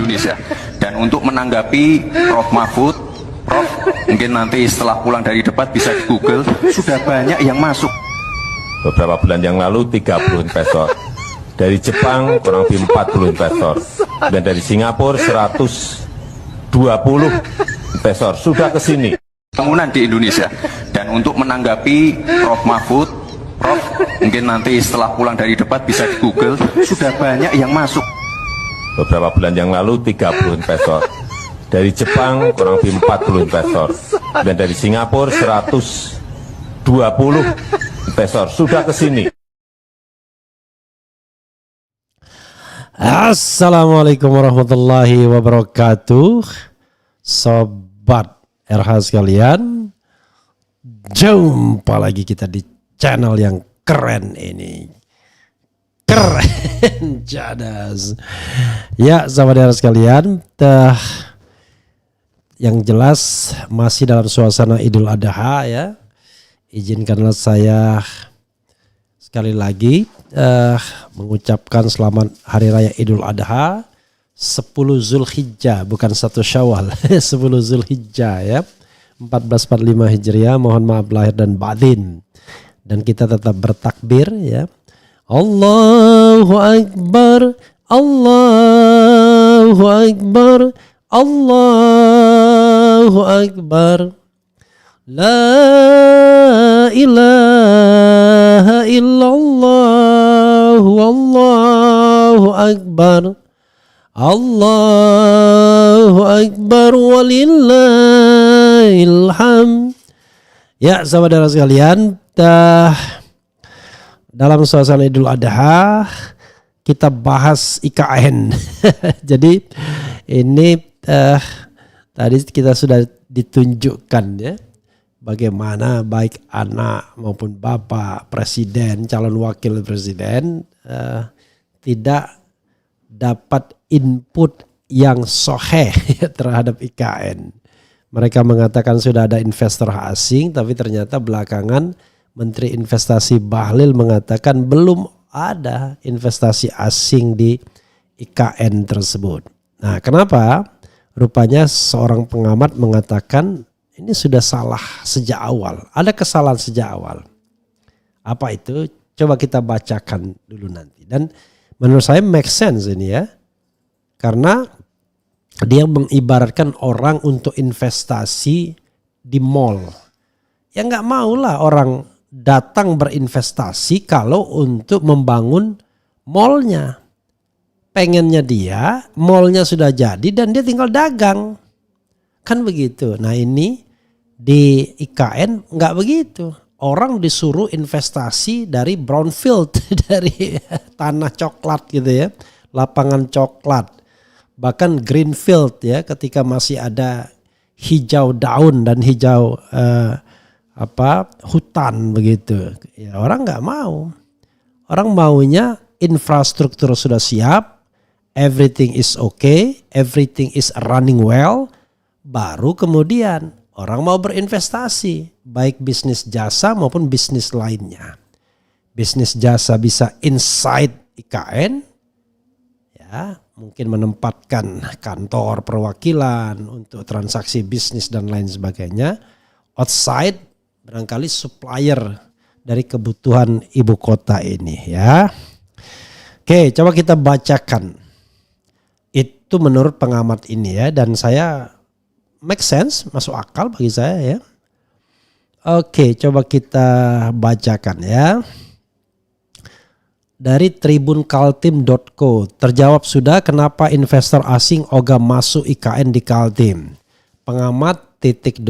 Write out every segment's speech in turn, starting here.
Indonesia. Dan untuk menanggapi Prof. Mahfud, Prof, mungkin nanti setelah pulang dari debat bisa di Google, sudah banyak yang masuk. Beberapa bulan yang lalu 30 investor. Dari Jepang kurang lebih 40 investor. Dan dari Singapura 120 investor sudah ke sini. Bangunan di Indonesia. Dan untuk menanggapi Prof. Mahfud, Prof, mungkin nanti setelah pulang dari debat bisa di Google, sudah banyak yang masuk. Beberapa bulan yang lalu 30 investor. Dari Jepang kurang lebih 40 investor. Dan dari Singapura 120 investor sudah ke sini. Assalamualaikum warahmatullahi wabarakatuh. Sobat RH sekalian, jumpa lagi kita di channel yang keren ini. Keren jadas. Ya, sahabat RH sekalian, yang jelas masih dalam suasana Idul Adha ya. Izinkanlah saya sekali lagi mengucapkan selamat Hari Raya Idul Adha 10 Zulhijjah, bukan 1 Syawal. 10 Zulhijjah ya, 1445 Hijriah. Mohon maaf lahir dan batin. Dan kita tetap bertakbir ya. Allahu Akbar, Allahu Akbar, Allahu Akbar. La ilaha illallah, wallahu akbar, Allahu akbar, walillahil hamd. Ya, saudara sekalian, dalam suasana Idul Adha kita bahas IKN. Jadi ini tadi kita sudah ditunjukkan ya, bagaimana baik anak maupun bapak presiden, calon wakil presiden tidak dapat input yang sahih terhadap IKN. Mereka mengatakan sudah ada investor asing, tapi ternyata belakangan Menteri Investasi Bahlil mengatakan belum ada investasi asing di IKN tersebut. Nah, kenapa? Rupanya seorang pengamat mengatakan ini sudah salah sejak awal. Ada kesalahan sejak awal. Apa itu? Coba kita bacakan dulu nanti. Dan menurut saya make sense ini ya. Karena dia mengibaratkan orang untuk investasi di mall. Ya nggak maulah orang datang berinvestasi kalau untuk membangun mallnya. Pengennya dia, mallnya sudah jadi dan dia tinggal dagang. Kan begitu. Nah ini di IKN nggak begitu. Orang disuruh investasi dari brownfield, dari tanah coklat gitu ya, lapangan coklat, bahkan greenfield ya, ketika masih ada hijau daun dan hijau hutan begitu. Ya orang nggak mau. Orang maunya infrastruktur sudah siap, everything is okay, everything is running well. Baru kemudian orang mau berinvestasi, baik bisnis jasa maupun bisnis lainnya. Bisnis jasa bisa inside IKN, ya mungkin menempatkan kantor perwakilan untuk transaksi bisnis dan lain sebagainya. Outside barangkali supplier dari kebutuhan ibu kota ini ya. Oke, coba kita bacakan. Itu menurut pengamat ini ya, dan saya make sense, masuk akal bagi saya ya. Oke, coba kita bacakan ya. Dari tribunkaltim.co, terjawab sudah kenapa investor asing ogah masuk IKN di Kaltim. Pengamat .2,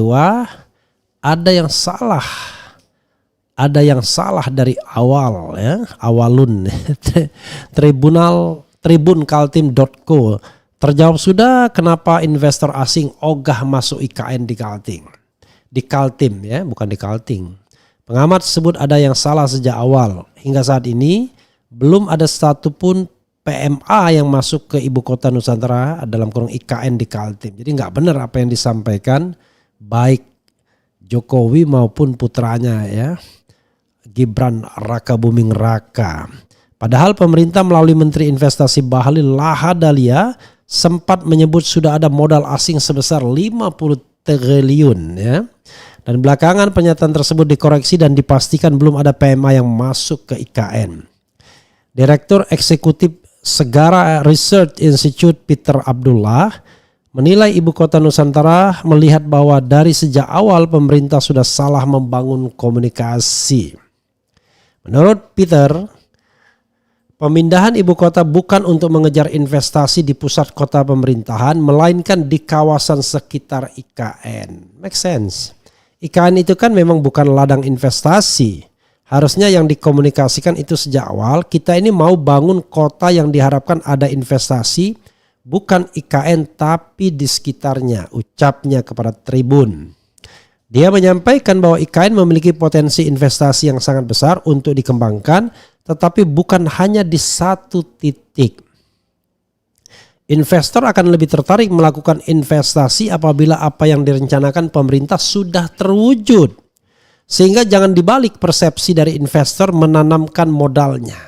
ada yang salah. Ada yang salah dari awal ya, awalun. Tribunkaltim.co, terjawab sudah kenapa investor asing ogah masuk IKN di Kaltim. Di Kaltim ya, bukan di Kaltim. Pengamat sebut ada yang salah sejak awal. Hingga saat ini belum ada satupun PMA yang masuk ke ibu kota Nusantara dalam kurung IKN di Kaltim. Jadi nggak benar apa yang disampaikan baik Jokowi maupun putranya ya, Gibran Raka Buming Raka. Padahal pemerintah melalui Menteri Investasi Bahlil Lahadalia sempat menyebut sudah ada modal asing sebesar 50 triliun ya. Dan belakangan pernyataan tersebut dikoreksi dan dipastikan belum ada PMA yang masuk ke IKN. Direktur Eksekutif Segara Research Institute Peter Abdullah menilai ibu kota Nusantara melihat bahwa dari sejak awal pemerintah sudah salah membangun komunikasi. Menurut Peter, pemindahan ibu kota bukan untuk mengejar investasi di pusat kota pemerintahan, melainkan di kawasan sekitar IKN. Make sense. IKN itu kan memang bukan ladang investasi. Harusnya yang dikomunikasikan itu sejak awal, kita ini mau bangun kota yang diharapkan ada investasi, bukan IKN tapi di sekitarnya, ucapnya kepada Tribun. Dia menyampaikan bahwa IKN memiliki potensi investasi yang sangat besar untuk dikembangkan, tetapi bukan hanya di satu titik. Investor akan lebih tertarik melakukan investasi apabila apa yang direncanakan pemerintah sudah terwujud. Sehingga jangan dibalik persepsi dari investor menanamkan modalnya.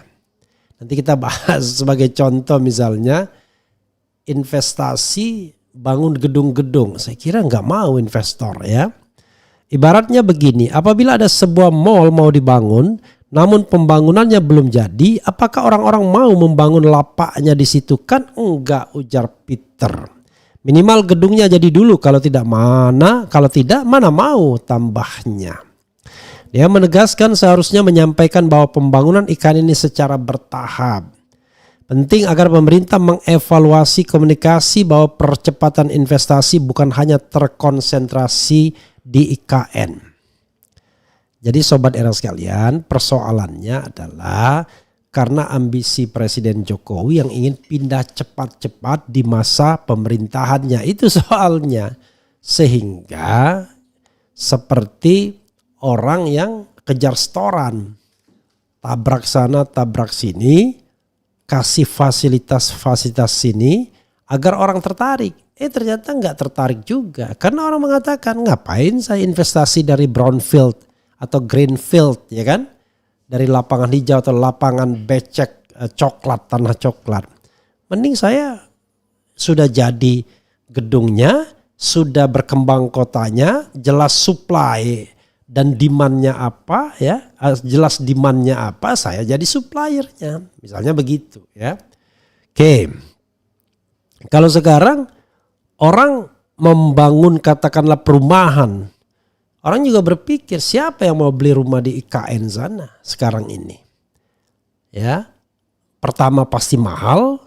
Nanti kita bahas sebagai contoh misalnya investasi bangun gedung-gedung. Saya kira nggak mau investor ya. Ibaratnya begini, apabila ada sebuah mall mau dibangun, namun pembangunannya belum jadi, apakah orang-orang mau membangun lapaknya di situ? Kan enggak, ujar Peter. Minimal gedungnya jadi dulu, kalau tidak mana mau tambahnya. Dia menegaskan seharusnya menyampaikan bahwa pembangunan IKN ini secara bertahap. Penting agar pemerintah mengevaluasi komunikasi bahwa percepatan investasi bukan hanya terkonsentrasi di IKN. Jadi sobat era sekalian, persoalannya adalah karena ambisi Presiden Jokowi yang ingin pindah cepat-cepat di masa pemerintahannya. Itu soalnya. Sehingga seperti orang yang kejar setoran. Tabrak sana, tabrak sini, kasih fasilitas-fasilitas sini agar orang tertarik. Ternyata nggak tertarik juga. Karena orang mengatakan ngapain saya investasi dari brownfield atau greenfield ya kan, dari lapangan hijau atau lapangan becek coklat, tanah coklat. Mending saya sudah jadi gedungnya, sudah berkembang kotanya, jelas supply dan demandnya apa ya, jelas demandnya apa, saya jadi suppliernya, misalnya begitu ya. Oke, kalau sekarang orang membangun katakanlah perumahan, orang juga berpikir siapa yang mau beli rumah di IKN sana sekarang ini. Ya, pertama pasti mahal,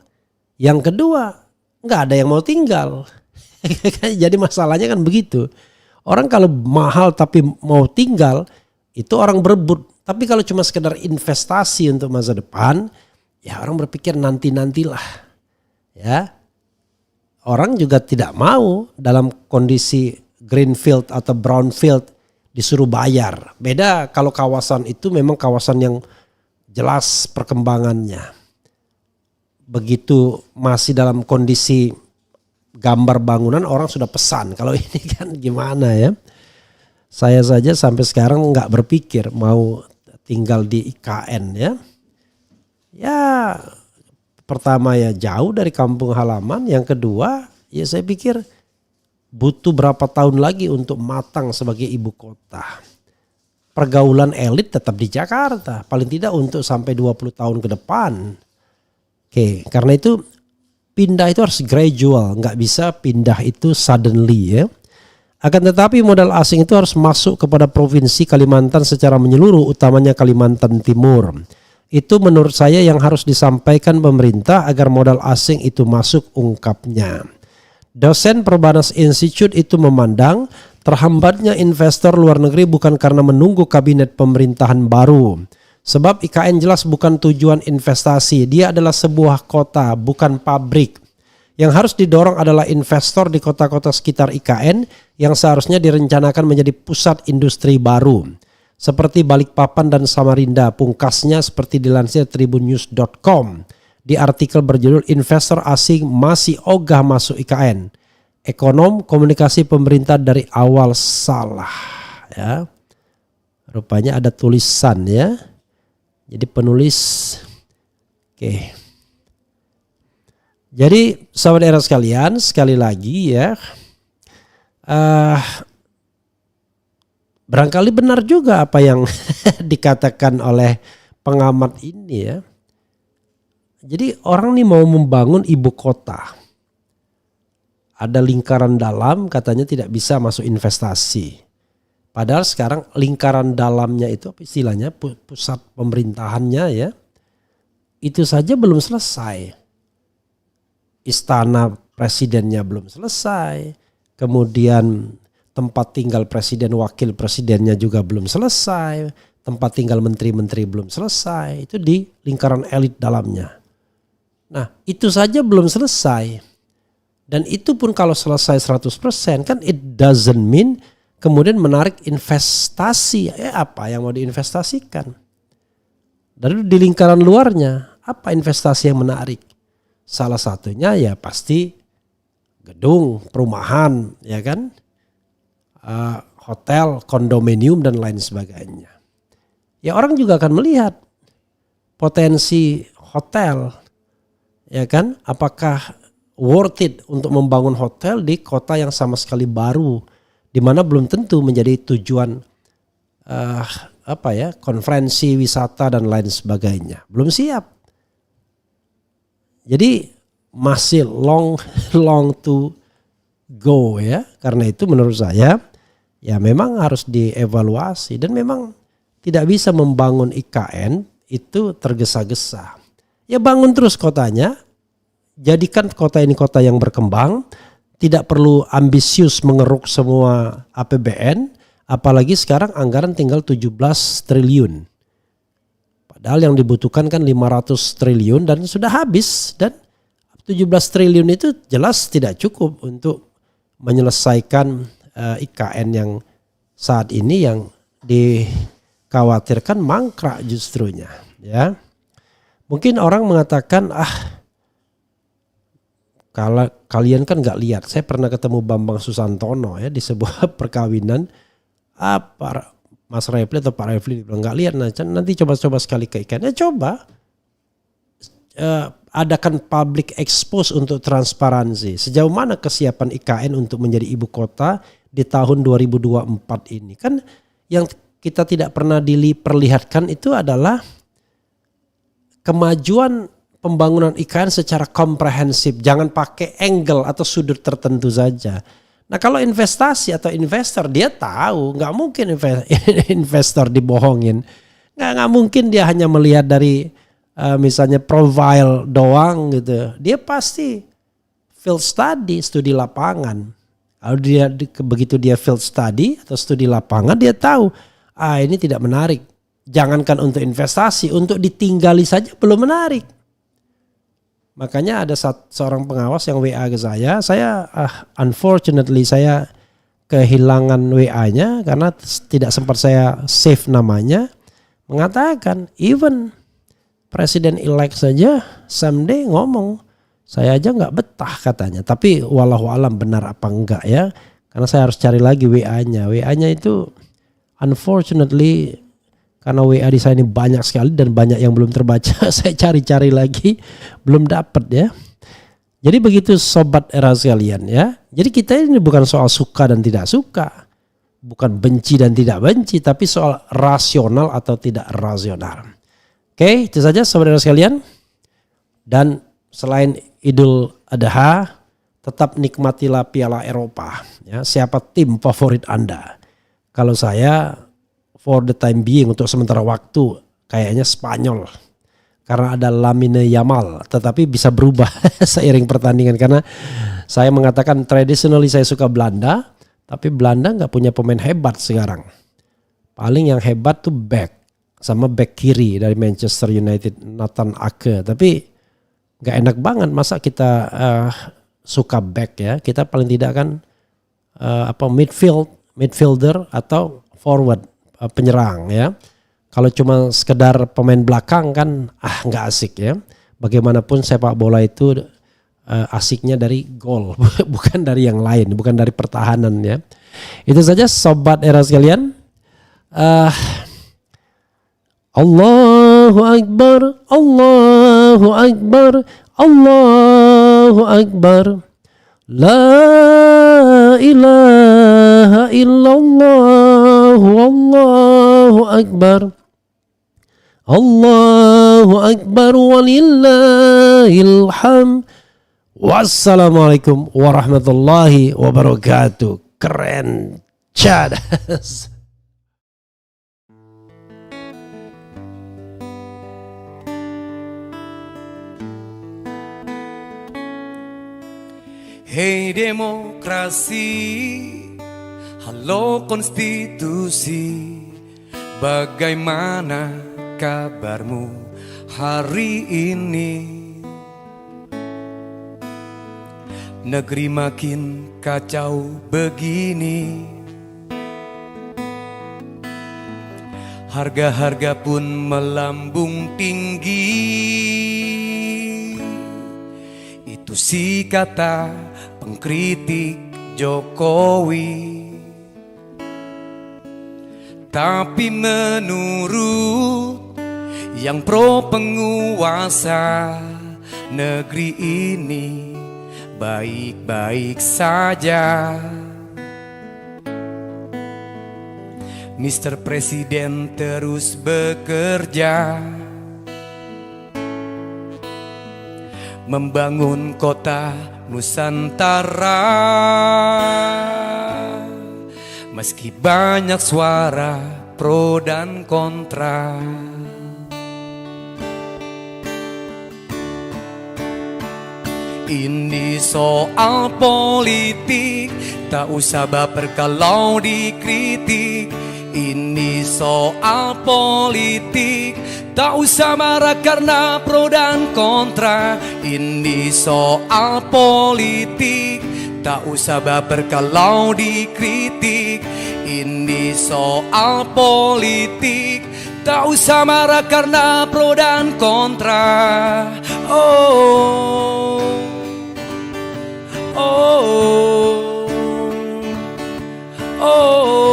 yang kedua nggak ada yang mau tinggal. Jadi masalahnya kan begitu. Orang kalau mahal tapi mau tinggal itu orang berebut. Tapi kalau cuma sekedar investasi untuk masa depan, ya orang berpikir nanti-nantilah. Ya, orang juga tidak mau dalam kondisi greenfield atau brownfield disuruh bayar. Beda kalau kawasan itu memang kawasan yang jelas perkembangannya. Begitu masih dalam kondisi gambar bangunan orang sudah pesan. Kalau ini kan gimana ya. Saya saja sampai sekarang nggak berpikir mau tinggal di IKN ya. Ya pertama ya jauh dari kampung halaman. Yang kedua ya saya pikir butuh berapa tahun lagi untuk matang sebagai ibu kota. Pergaulan elit tetap di Jakarta. Paling tidak untuk sampai 20 tahun ke depan. Oke, karena itu pindah itu harus gradual. Nggak bisa pindah itu suddenly ya. Akan tetapi modal asing itu harus masuk kepada provinsi Kalimantan secara menyeluruh, utamanya Kalimantan Timur. Itu menurut saya yang harus disampaikan pemerintah agar modal asing itu masuk, ungkapnya. Dosen Perbanas Institute itu memandang terhambatnya investor luar negeri bukan karena menunggu kabinet pemerintahan baru. Sebab IKN jelas bukan tujuan investasi, dia adalah sebuah kota, bukan pabrik. Yang harus didorong adalah investor di kota-kota sekitar IKN yang seharusnya direncanakan menjadi pusat industri baru. Seperti Balikpapan dan Samarinda, pungkasnya seperti dilansir tribunnews.com. Di artikel berjudul Investor Asing Masih Ogah Masuk IKN. Ekonom komunikasi pemerintah dari awal salah. Ya. Rupanya ada tulisan ya. Jadi penulis. Oke. Jadi sahabat era sekalian, sekali lagi ya, barangkali benar juga apa yang dikatakan oleh pengamat ini ya. Jadi orang nih mau membangun ibu kota. Ada lingkaran dalam katanya tidak bisa masuk investasi. Padahal sekarang lingkaran dalamnya itu apa istilahnya, pusat pemerintahannya ya, itu saja belum selesai. Istana presidennya belum selesai. Kemudian tempat tinggal presiden, wakil presidennya juga belum selesai. Tempat tinggal menteri-menteri belum selesai. Itu di lingkaran elit dalamnya. Nah itu saja belum selesai. Dan itu pun kalau selesai 100% kan it doesn't mean kemudian menarik investasi. Apa yang mau diinvestasikan? Dan di lingkaran luarnya apa investasi yang menarik? Salah satunya ya pasti gedung, perumahan, ya kan, hotel, kondominium dan lain sebagainya. Ya orang juga akan melihat potensi hotel, ya kan, apakah worth it untuk membangun hotel di kota yang sama sekali baru, di mana belum tentu menjadi tujuan konferensi, wisata dan lain sebagainya, belum siap. Jadi masih long to go ya. Karena itu menurut saya ya memang harus dievaluasi dan memang tidak bisa membangun IKN itu tergesa-gesa. Ya bangun terus kotanya, jadikan kota ini kota yang berkembang, tidak perlu ambisius mengeruk semua APBN, apalagi sekarang anggaran tinggal 17 triliun. Padahal yang dibutuhkan kan 500 triliun dan sudah habis, dan 17 triliun itu jelas tidak cukup untuk menyelesaikan IKN yang saat ini yang dikhawatirkan mangkrak justrunya ya. Mungkin orang mengatakan kalau kalian kan nggak lihat, saya pernah ketemu Bambang Susantono ya di sebuah perkawinan Mas Refli atau Pak Refli bilang nggak lihat, nanti coba-coba sekali ke IKN. Ya coba adakan public expose untuk transparansi. Sejauh mana kesiapan IKN untuk menjadi ibu kota di tahun 2024 ini. Kan yang kita tidak pernah diperlihatkan itu adalah kemajuan pembangunan IKN secara komprehensif. Jangan pakai angle atau sudut tertentu saja. Nah kalau investasi atau investor dia tahu, nggak mungkin investor dibohongin, nggak mungkin dia hanya melihat dari misalnya profile doang gitu. Dia pasti field study, studi lapangan. Kalau dia begitu dia field study atau studi lapangan, dia tahu ini tidak menarik. Jangankan untuk investasi, untuk ditinggali saja belum menarik. Makanya ada seorang pengawas yang WA ke saya unfortunately saya kehilangan WA-nya karena tidak sempat saya save namanya, mengatakan even Presiden-elect saja someday ngomong, saya aja nggak betah katanya. Tapi walau alam benar apa enggak ya, karena saya harus cari lagi WA-nya. WA-nya itu unfortunately karena WA di saya ini banyak sekali dan banyak yang belum terbaca, saya cari-cari lagi, belum dapat ya. Jadi begitu sobat era sekalian ya. Jadi kita ini bukan soal suka dan tidak suka, bukan benci dan tidak benci, tapi soal rasional atau tidak rasional. Oke, itu saja sobat era sekalian. Dan selain Idul Adha, tetap nikmatilah Piala Eropa. Ya, siapa tim favorit Anda? Kalau saya for the time being, untuk sementara waktu, kayaknya Spanyol. Karena ada Lamine Yamal, tetapi bisa berubah seiring pertandingan. Karena saya mengatakan traditionally saya suka Belanda, tapi Belanda nggak punya pemain hebat sekarang. Paling yang hebat tuh back, sama back kiri dari Manchester United, Nathan Ake. Tapi nggak enak banget masa kita suka back ya. Kita paling tidak kan midfielder atau forward, penyerang ya. Kalau cuma sekedar pemain belakang kan nggak asik ya. Bagaimanapun sepak bola itu asiknya dari gol, bukan dari yang lain, bukan dari pertahanan ya. Itu saja sobat era sekalian. Allahu Akbar, Allahu Akbar, Allah Allahu Akbar. La ilaha illallah. Wallahu Akbar. Allahu Akbar walillahil hamd. Wassalamualaikum warahmatullahi wabarakatuh. Keren cadas. Hei demokrasi, halo konstitusi, bagaimana kabarmu hari ini? Negeri makin kacau begini, harga-harga pun melambung tinggi. Itu si kata pengkritik Jokowi. Tapi menurut yang pro penguasa, negeri ini baik-baik saja. Mr. Presiden terus bekerja membangun kota Nusantara. Meski banyak suara pro dan kontra, ini soal politik, tak usah baper kalau dikritik. Ini soal politik, tak usah marah karena pro dan kontra. Ini soal politik, tak usah baper kalau dikritik. Ini soal politik, tak usah marah karena pro dan kontra. Oh, oh, oh.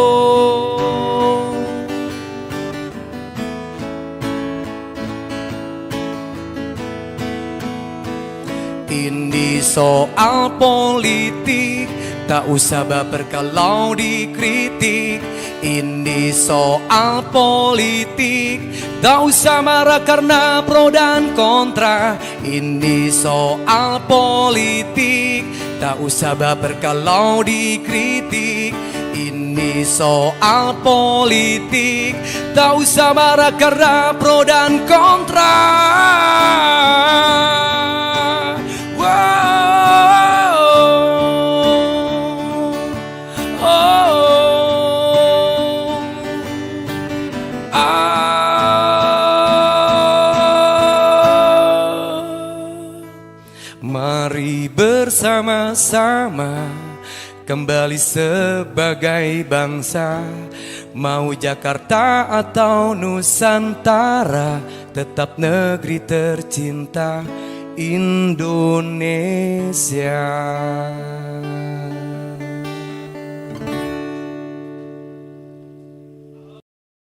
Ini soal politik, tak usah baper kalau dikritik. Ini soal politik, tak usah marah karena pro dan kontra. Ini soal politik, tak usah baper kalau dikritik. Ini soal politik, tak usah marah karena pro dan kontra. Mari bersama-sama kembali sebagai bangsa. Mau Jakarta atau Nusantara, tetap negeri tercinta Indonesia.